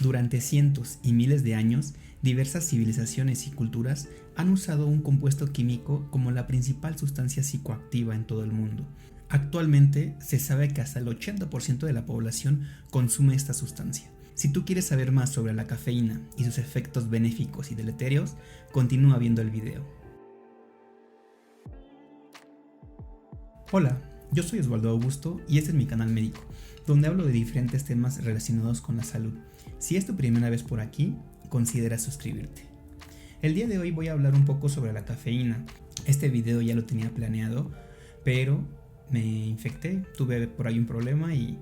Durante cientos y miles de años, diversas civilizaciones y culturas han usado un compuesto químico como la principal sustancia psicoactiva en todo el mundo. Actualmente se sabe que hasta el 80% de la población consume esta sustancia. Si tú quieres saber más sobre la cafeína y sus efectos benéficos y deleterios, continúa viendo el video. Hola, yo soy Osvaldo Augusto y este es mi canal médico, donde hablo de diferentes temas relacionados con la salud. Si es tu primera vez por aquí, considera suscribirte. El día de hoy voy a hablar un poco sobre la cafeína. Este video ya lo tenía planeado, pero me infecté, tuve por ahí un problema y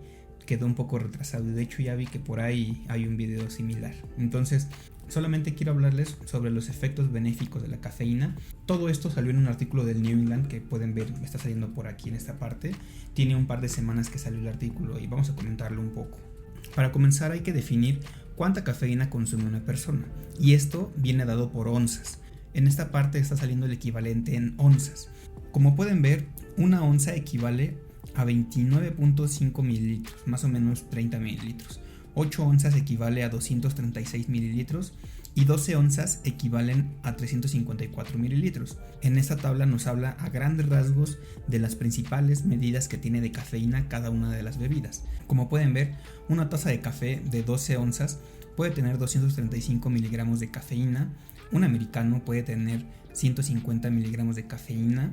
quedó un poco retrasado. De hecho ya vi que por ahí hay un video similar. Entonces solamente quiero hablarles sobre los efectos benéficos de la cafeína. Todo esto salió en un artículo del New England que pueden ver, me está saliendo por aquí en esta parte. Tiene un par de semanas que salió el artículo y vamos a comentarlo un poco. Para comenzar hay que definir cuánta cafeína consume una persona, y esto viene dado por onzas. En esta parte está saliendo el equivalente en onzas. Como pueden ver, una onza equivale a 29.5 mililitros, más o menos 30 mililitros. 8 onzas equivale a 236 mililitros y 12 onzas equivalen a 354 mililitros. En esta tabla nos habla a grandes rasgos de las principales medidas que tiene de cafeína cada una de las bebidas. Como pueden ver, una taza de café de 12 onzas puede tener 235 miligramos de cafeína, un americano puede tener 150 miligramos de cafeína,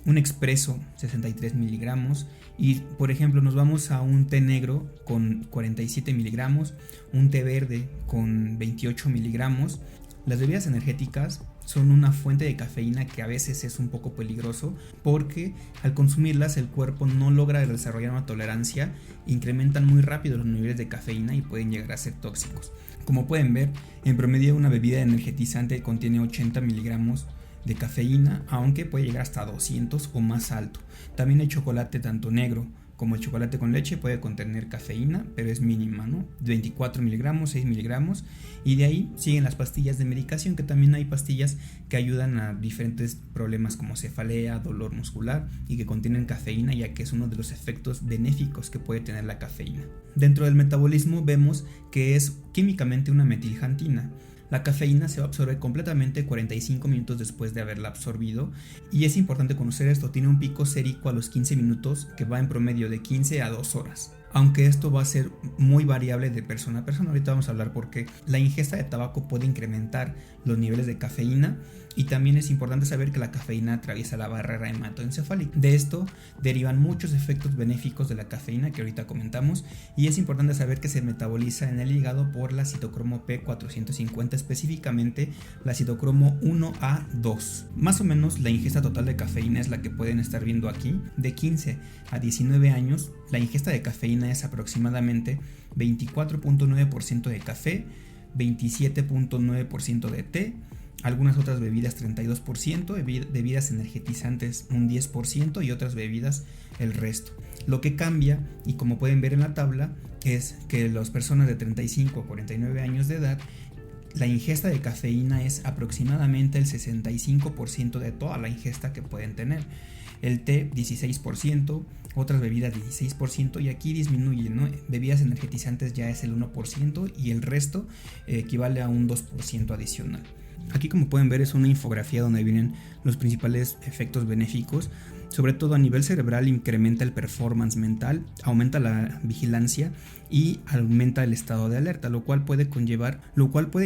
un expreso 63 miligramos y por ejemplo nos vamos a un té negro con 47 miligramos, un té verde con 28 miligramos. Las bebidas energéticas son una fuente de cafeína que a veces es un poco peligroso porque al consumirlas el cuerpo no logra desarrollar una tolerancia, incrementan muy rápido los niveles de cafeína y pueden llegar a ser tóxicos. Como pueden ver, en promedio una bebida energetizante contiene 80 miligramos de cafeína, aunque puede llegar hasta 200 o más alto. También el chocolate tanto negro como el chocolate con leche puede contener cafeína, pero es mínima, ¿no? 24 miligramos, 6 miligramos, y de ahí siguen las pastillas de medicación, que también hay pastillas que ayudan a diferentes problemas como cefalea, dolor muscular y que contienen cafeína, ya que es uno de los efectos benéficos que puede tener la cafeína. Dentro del metabolismo vemos que es químicamente una metilxantina. La cafeína se absorbe completamente 45 minutos después de haberla absorbido, y es importante conocer esto, tiene un pico sérico a los 15 minutos que va en promedio de 15 a 2 horas. Aunque esto va a ser muy variable de persona a persona, ahorita vamos a hablar porque la ingesta de tabaco puede incrementar los niveles de cafeína, y también es importante saber que la cafeína atraviesa la barrera hematoencefálica. De esto derivan muchos efectos benéficos de la cafeína que ahorita comentamos, y es importante saber que se metaboliza en el hígado por la citocromo P450, específicamente la citocromo 1A2. Más o menos la ingesta total de cafeína es la que pueden estar viendo aquí. De 15 a 19 años la ingesta de cafeína es aproximadamente 24.9% de café, 27.9% de té, algunas otras bebidas 32%, bebidas energetizantes un 10% y otras bebidas el resto. Lo que cambia, y como pueden ver en la tabla, es que las personas de 35 a 49 años de edad, la ingesta de cafeína es aproximadamente el 65% de toda la ingesta que pueden tener. El té 16%, otras bebidas 16%, y aquí disminuye, ¿no? Bebidas energetizantes ya es el 1% y el resto equivale a un 2% adicional. Aquí, como pueden ver, es una infografía donde vienen los principales efectos benéficos. Sobre todo a nivel cerebral incrementa el performance mental, aumenta la vigilancia y aumenta el estado de alerta, lo cual puede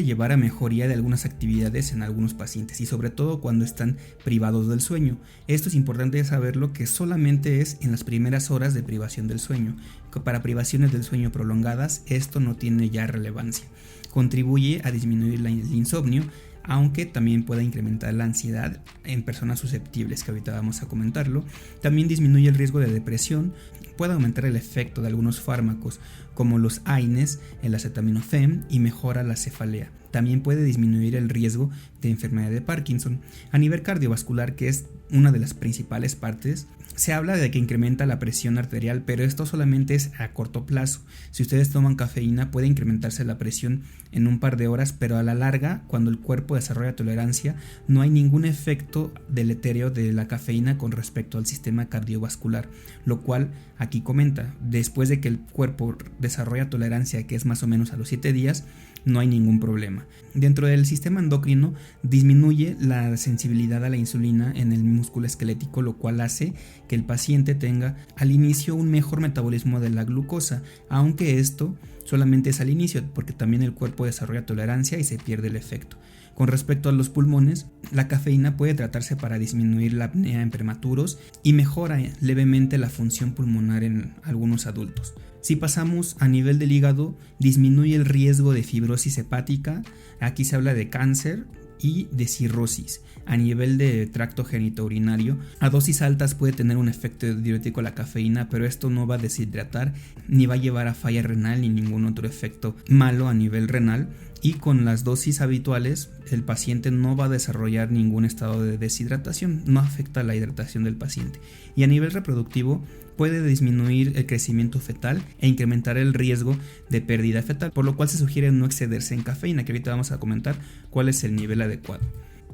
llevar a mejoría de algunas actividades en algunos pacientes, y sobre todo cuando están privados del sueño. Esto es importante saberlo, que solamente es en las primeras horas de privación del sueño. Para privaciones del sueño prolongadas esto no tiene ya relevancia. Contribuye a disminuir el insomnio, aunque también puede incrementar la ansiedad en personas susceptibles, que ahorita vamos a comentarlo. También disminuye el riesgo de depresión, puede aumentar el efecto de algunos fármacos como los AINES, el acetaminofén, y mejora la cefalea. También puede disminuir el riesgo de enfermedad de Parkinson. A nivel cardiovascular, que es una de las principales partes, Se habla de que incrementa la presión arterial, pero esto solamente es a corto plazo. Si ustedes toman cafeína puede incrementarse la presión en un par de horas, pero a la larga, cuando el cuerpo desarrolla tolerancia, no hay ningún efecto deletéreo de la cafeína con respecto al sistema cardiovascular, lo cual aquí comenta, después de que el cuerpo desarrolla tolerancia, que es más o menos a los 7 días, no hay ningún problema. Dentro del sistema endocrino disminuye la sensibilidad a la insulina en el músculo esquelético, lo cual hace que el paciente tenga al inicio un mejor metabolismo de la glucosa, aunque esto solamente es al inicio, porque también el cuerpo desarrolla tolerancia y se pierde el efecto. Con respecto a los pulmones, la cafeína puede tratarse para disminuir la apnea en prematuros y mejora levemente la función pulmonar en algunos adultos. Si pasamos a nivel del hígado, disminuye el riesgo de fibrosis hepática, aquí se habla de cáncer y de cirrosis. A nivel de tracto genitourinario, a dosis altas puede tener un efecto diurético la cafeína, pero esto no va a deshidratar ni va a llevar a falla renal ni ningún otro efecto malo a nivel renal. Y con las dosis habituales el paciente no va a desarrollar ningún estado de deshidratación, no afecta la hidratación del paciente. Y a nivel reproductivo puede disminuir el crecimiento fetal e incrementar el riesgo de pérdida fetal, por lo cual se sugiere no excederse en cafeína, que ahorita vamos a comentar cuál es el nivel adecuado.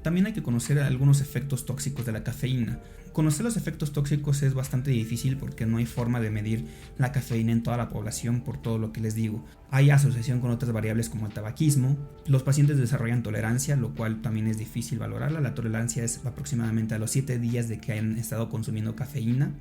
También hay que conocer algunos efectos tóxicos de la cafeína. Conocer los efectos tóxicos es bastante difícil porque no hay forma de medir la cafeína en toda la población por todo lo que les digo. Hay asociación con otras variables como el tabaquismo. Los pacientes desarrollan tolerancia, lo cual también es difícil valorarla. La tolerancia es aproximadamente a los 7 días de que hayan estado consumiendo cafeína.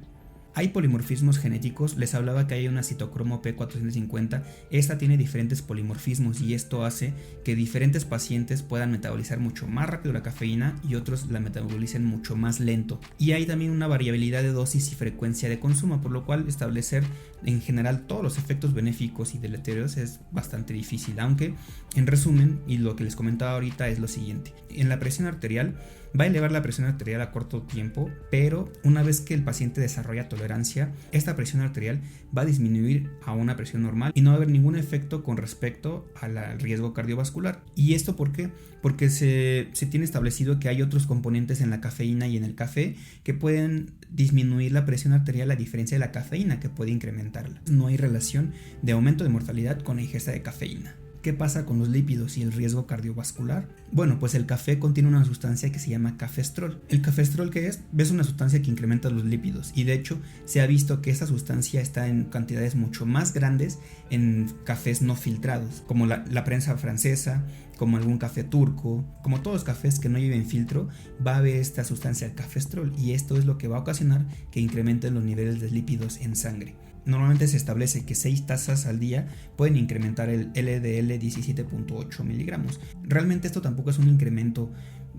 Hay polimorfismos genéticos, les hablaba que hay una citocromo P450, esta tiene diferentes polimorfismos y esto hace que diferentes pacientes puedan metabolizar mucho más rápido la cafeína y otros la metabolicen mucho más lento. Y hay también una variabilidad de dosis y frecuencia de consumo, por lo cual establecer en general todos los efectos benéficos y deleterios es bastante difícil, aunque en resumen, y lo que les comentaba ahorita es lo siguiente: en la presión arterial va a elevar la presión arterial a corto tiempo, pero una vez que el paciente desarrolla tolerancia, esta presión arterial va a disminuir a una presión normal y no va a haber ningún efecto con respecto al riesgo cardiovascular. ¿Y esto por qué? Porque se tiene establecido que hay otros componentes en la cafeína y en el café que pueden disminuir la presión arterial a diferencia de la cafeína, que puede incrementarla. No hay relación de aumento de mortalidad con la ingesta de cafeína. ¿Qué pasa con los lípidos y el riesgo cardiovascular? Bueno, pues el café contiene una sustancia que se llama cafestrol. ¿El cafestrol qué es? Es una sustancia que incrementa los lípidos y de hecho se ha visto que esta sustancia está en cantidades mucho más grandes en cafés no filtrados, como la prensa francesa, como algún café turco, como todos los cafés que no lleven filtro, va a haber esta sustancia, el cafestrol, y esto es lo que va a ocasionar que incrementen los niveles de lípidos en sangre. Normalmente se establece que 6 tazas al día pueden incrementar el LDL 17.8 miligramos. Realmente esto tampoco es un incremento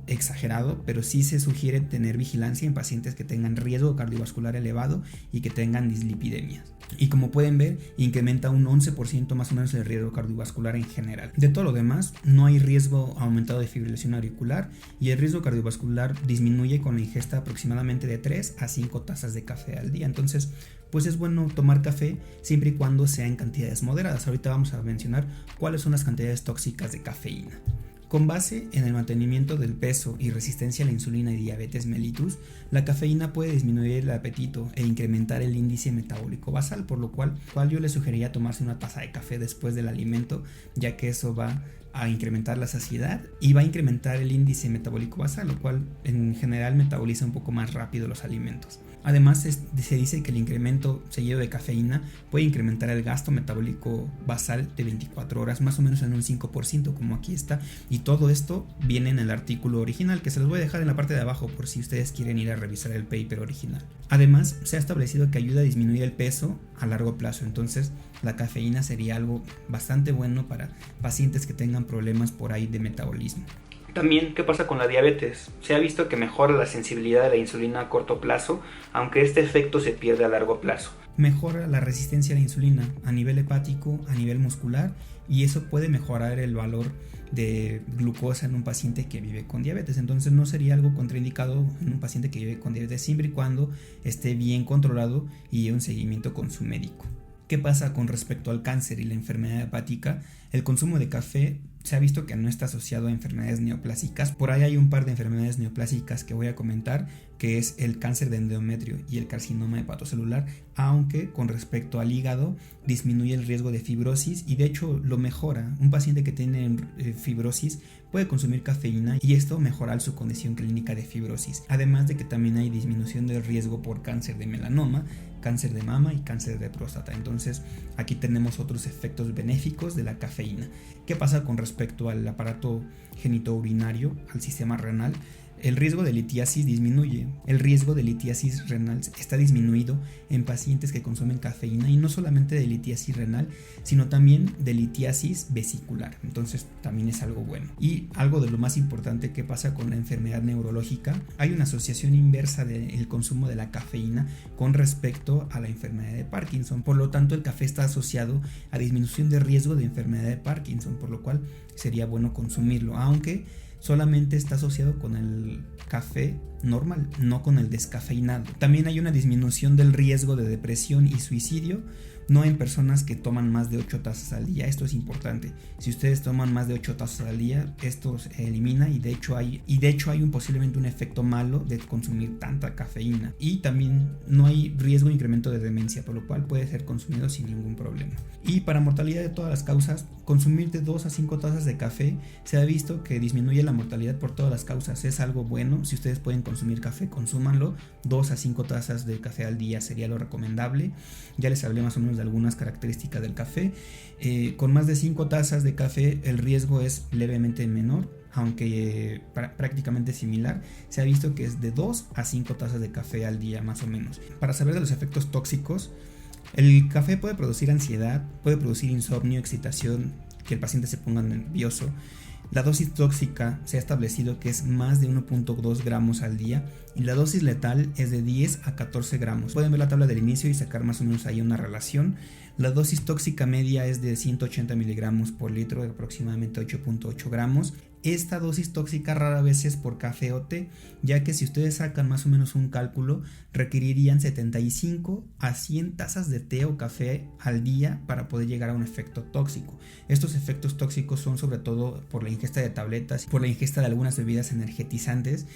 exagerado, pero sí se sugiere tener vigilancia en pacientes que tengan riesgo cardiovascular elevado y que tengan dislipidemias. Y como pueden ver, incrementa un 11% más o menos el riesgo cardiovascular en general. De todo lo demás, no hay riesgo aumentado de fibrilación auricular y el riesgo cardiovascular disminuye con la ingesta aproximadamente de 3 a 5 tazas de café al día. Entonces, pues es bueno tomar café siempre y cuando sea en cantidades moderadas. Ahorita vamos a mencionar cuáles son las cantidades tóxicas de cafeína. Con base en el mantenimiento del peso y resistencia a la insulina y diabetes mellitus, la cafeína puede disminuir el apetito e incrementar el índice metabólico basal, por lo cual yo les sugeriría tomarse una taza de café después del alimento, ya que eso va a incrementar la saciedad y va a incrementar el índice metabólico basal, lo cual en general metaboliza un poco más rápido los alimentos. Además, se dice que el incremento seguido de cafeína puede incrementar el gasto metabólico basal de 24 horas, más o menos en un 5%, como aquí está. Y todo esto viene en el artículo original, que se los voy a dejar en la parte de abajo por si ustedes quieren ir a revisar el paper original. Además, se ha establecido que ayuda a disminuir el peso a largo plazo, entonces la cafeína sería algo bastante bueno para pacientes que tengan problemas por ahí de metabolismo. También, ¿qué pasa con la diabetes? Se ha visto que mejora la sensibilidad de la insulina a corto plazo, aunque este efecto se pierde a largo plazo. Mejora la resistencia a la insulina a nivel hepático, a nivel muscular, y eso puede mejorar el valor de glucosa en un paciente que vive con diabetes. Entonces no sería algo contraindicado en un paciente que vive con diabetes siempre y cuando esté bien controlado y lleve un seguimiento con su médico. ¿Qué pasa con respecto al cáncer y la enfermedad hepática? El consumo de café se ha visto que no está asociado a enfermedades neoplásicas. Por ahí hay un par de enfermedades neoplásicas que voy a comentar, que es el cáncer de endometrio y el carcinoma hepatocelular, aunque con respecto al hígado disminuye el riesgo de fibrosis y de hecho lo mejora. Un paciente que tiene fibrosis puede consumir cafeína y esto mejora su condición clínica de fibrosis, además de que también hay disminución del riesgo por cáncer de melanoma, cáncer de mama y cáncer de próstata. Entonces aquí tenemos otros efectos benéficos de la cafeína. ¿Qué pasa con respecto al aparato genitourinario, al sistema renal? El riesgo de litiasis disminuye. El riesgo de litiasis renal está disminuido en pacientes que consumen cafeína, y no solamente de litiasis renal, sino también de litiasis vesicular. Entonces también es algo bueno. Y algo de lo más importante que pasa con la enfermedad neurológica, hay una asociación inversa del consumo de la cafeína con respecto a la enfermedad de Parkinson. Por lo tanto, el café está asociado a disminución de riesgo de enfermedad de Parkinson, por lo cual sería bueno consumirlo, aunque solamente está asociado con el café normal, no con el descafeinado. También hay una disminución del riesgo de depresión y suicidio, no en personas que toman más de 8 tazas al día. Esto es importante. Si ustedes toman más de 8 tazas al día, esto se elimina y de hecho hay posiblemente un efecto malo de consumir tanta cafeína. Y también no hay riesgo de incremento de demencia, por lo cual puede ser consumido sin ningún problema. Y para mortalidad de todas las causas, consumir de 2 a 5 tazas de café se ha visto que disminuye la mortalidad por todas las causas. Es algo bueno. Si ustedes pueden consumir café, consúmanlo. 2 a 5 tazas de café al día sería lo recomendable. Ya les hablé más o menos de algunas características del café. Con más de 5 tazas de café el riesgo es levemente menor, aunque prácticamente similar. Se ha visto que es de 2 a 5 tazas de café al día más o menos. Para saber de los efectos tóxicos, el café puede producir ansiedad, puede producir insomnio, excitación, que el paciente se ponga nervioso. La dosis tóxica se ha establecido que es más de 1.2 gramos al día y la dosis letal es de 10 a 14 gramos. Pueden ver la tabla del inicio y sacar más o menos ahí una relación. La dosis tóxica media es de 180 miligramos por litro, aproximadamente 8.8 gramos. Esta dosis tóxica rara vez es por café o té, ya que si ustedes sacan más o menos un cálculo, requerirían 75 a 100 tazas de té o café al día para poder llegar a un efecto tóxico. Estos efectos tóxicos son sobre todo por la ingesta de tabletas, por la ingesta de algunas bebidas energetizantes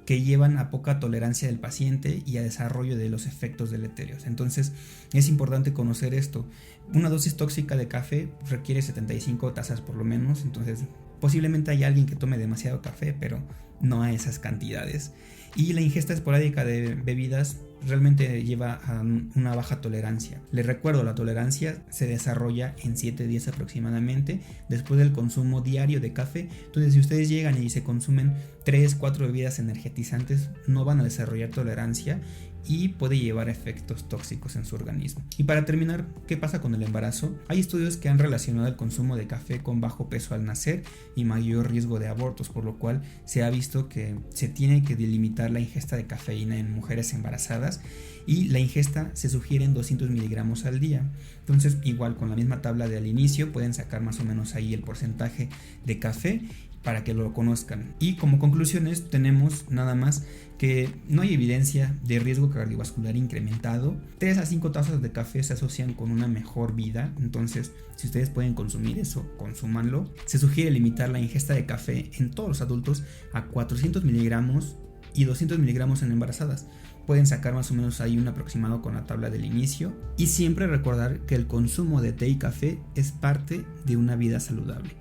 que llevan a poca tolerancia del paciente y a desarrollo de los efectos deleterios. Entonces es importante conocer esto. Una dosis tóxica de café requiere 75 tazas por lo menos, entonces posiblemente hay alguien que tome demasiado café, pero no a esas cantidades. Y la ingesta esporádica de bebidas realmente lleva a una baja tolerancia. Les recuerdo, la tolerancia se desarrolla en 7 días aproximadamente después del consumo diario de café. Entonces, si ustedes llegan y se consumen 3-4 bebidas energetizantes, no van a desarrollar tolerancia y puede llevar a efectos tóxicos en su organismo. Y para terminar, ¿qué pasa con el embarazo? Hay estudios que han relacionado el consumo de café con bajo peso al nacer y mayor riesgo de abortos, por lo cual se ha visto que se tiene que delimitar la ingesta de cafeína en mujeres embarazadas y la ingesta se sugiere en 200 miligramos al día. Entonces, igual con la misma tabla de al inicio, pueden sacar más o menos ahí el porcentaje de café para que lo conozcan. Y como conclusiones tenemos nada más que no hay evidencia de riesgo cardiovascular incrementado. 3 a 5 tazas de café se asocian con una mejor vida, entonces si ustedes pueden consumir eso, consúmanlo. Se sugiere limitar la ingesta de café en todos los adultos a 400 miligramos y 200 miligramos en embarazadas. Pueden sacar más o menos ahí un aproximado con la tabla del inicio. Y siempre recordar que el consumo de té y café es parte de una vida saludable.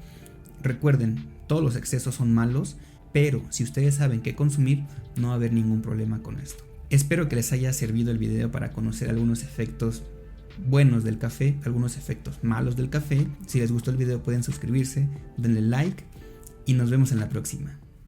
Recuerden, todos los excesos son malos, pero si ustedes saben qué consumir, no va a haber ningún problema con esto. Espero que les haya servido el video para conocer algunos efectos buenos del café, algunos efectos malos del café. Si les gustó el video pueden suscribirse, denle like y nos vemos en la próxima.